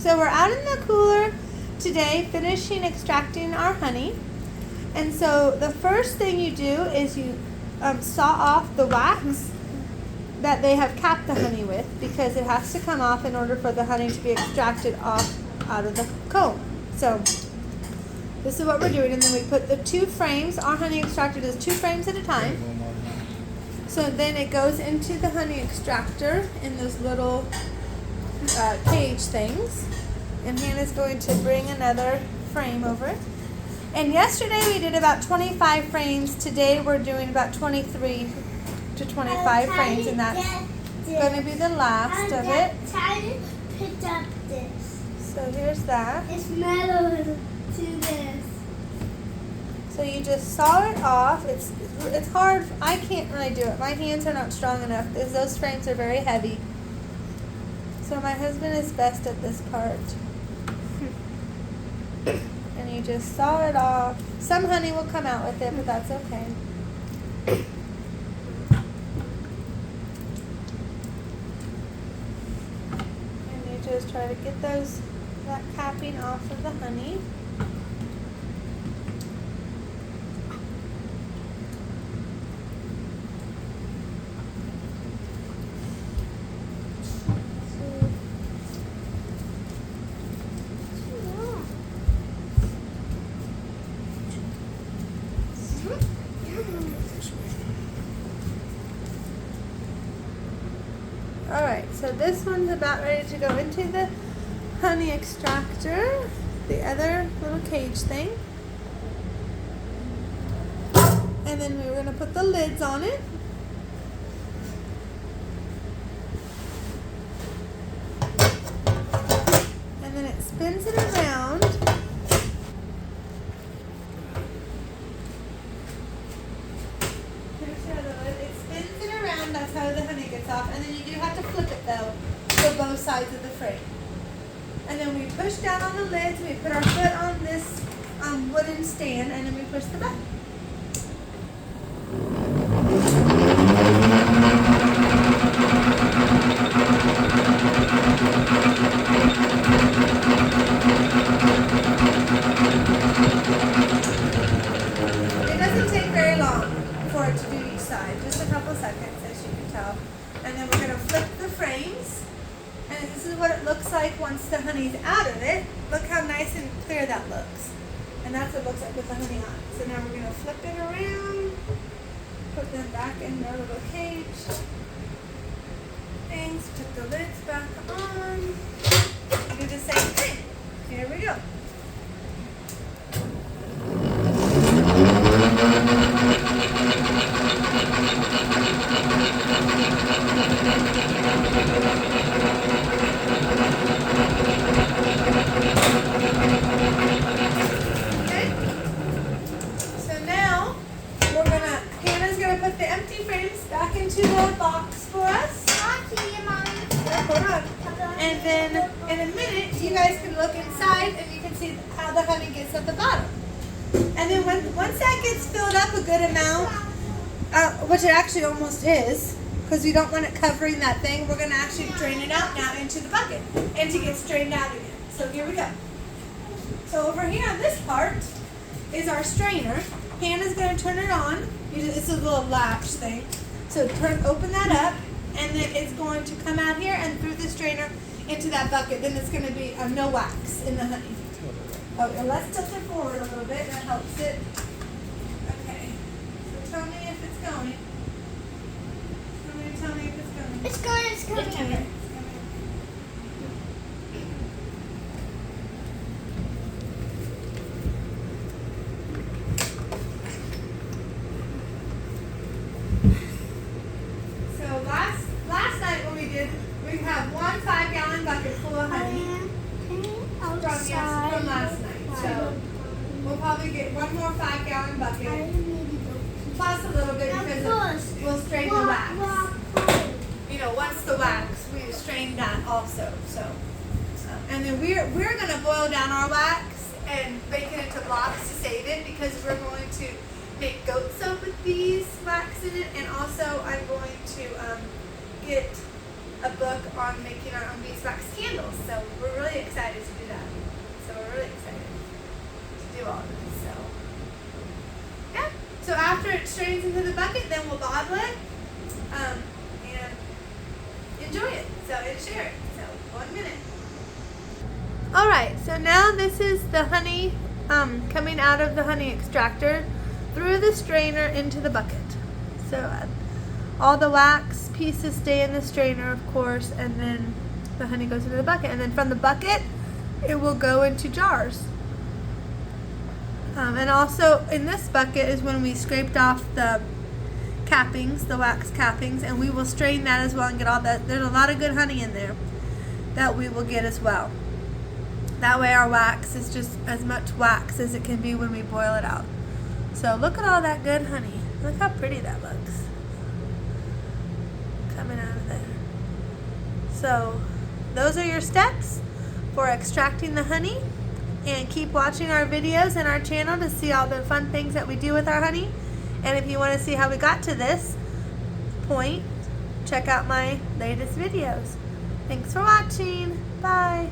So we're out in the cooler today finishing extracting our honey. And so the first thing you do is you saw off the wax that they have capped the honey with, because it has to come off in order for the honey to be extracted off out of the comb. So this is what we're doing, and then we put the 2 frames. Our honey extractor does 2 frames at a time. So then it goes into the honey extractor in those little cage things. And Hannah's going to bring another frame over. And yesterday we did about 25 frames. Today we're doing about 23 to 25 frames, and that's going to be the last of it. Pick up this. So here's that. It's metal to this. So you just saw it off. It's hard. I can't really do it. My hands are not strong enough because those frames are very heavy. So my husband is best at this part. And you just saw it off. Some honey will come out with it, but that's okay. And you just try to get that capping off of the honey. Alright, so this one's about ready to go into the honey extractor, the other little cage thing. And then we're going to put the lids on it. And then it spins it around. That's how the honey gets off, and then you do have to flip it though for both sides of the frame. And then we push down on the lids, we put our foot on this wooden stand, and then we push the button. It doesn't take very long for it to do each side, just a couple seconds. And then we're going to flip the frames, and this is what it looks like once the honey's out of it. Look how nice and clear that looks. And that's what it looks like with the honey on it. So now we're going to flip it around, put them back in their little cage things, put the lids back on, and do the same thing. Here we go. Hannah's going to put the empty frames back into the box for us. Hold on. And then in a minute, you guys can look inside and you can see how the honey gets at the bottom. And then once that gets filled up a good amount, which it actually almost is, because we don't want it covering that thing, we're going to actually drain it out now into the bucket and to get straightened out again. So here we go. So over here on this part is our strainer. Hannah's going to turn it on. It's a little latch thing. So open that up, and then it's going to come out here and through the strainer into that bucket. Then it's going to be no wax in the honey. Oh, and let's tilt it forward a little bit. That helps it. Okay. So tell me if it's going. Tell me if it's going. It's going. It's coming. Okay. Last night when we did, we have one 5-gallon bucket full of honey from last night. So we'll probably get one more 5-gallon bucket, plus a little bit because we'll strain the wax. You know, once the wax, we strain that also. So, and then we're going to boil down our wax and bake it into blocks to save it, because we're going to make goat soap with bees wax in it, and also I'm going to get a book on making our own beeswax candles. So we're really excited. So now this is the honey coming out of the honey extractor through the strainer into the bucket. So all the wax pieces stay in the strainer, of course, and then the honey goes into the bucket. And then from the bucket, it will go into jars. And also in this bucket is when we scraped off the cappings, the wax cappings, and we will strain that as well and get all that. There's a lot of good honey in there that we will get as well. That way our wax is just as much wax as it can be when we boil it out. So look at all that good honey. Look how pretty that looks coming out of there. So those are your steps for extracting the honey. And keep watching our videos in our channel to see all the fun things that we do with our honey. And if you want to see how we got to this point, check out my latest videos. Thanks for watching. Bye.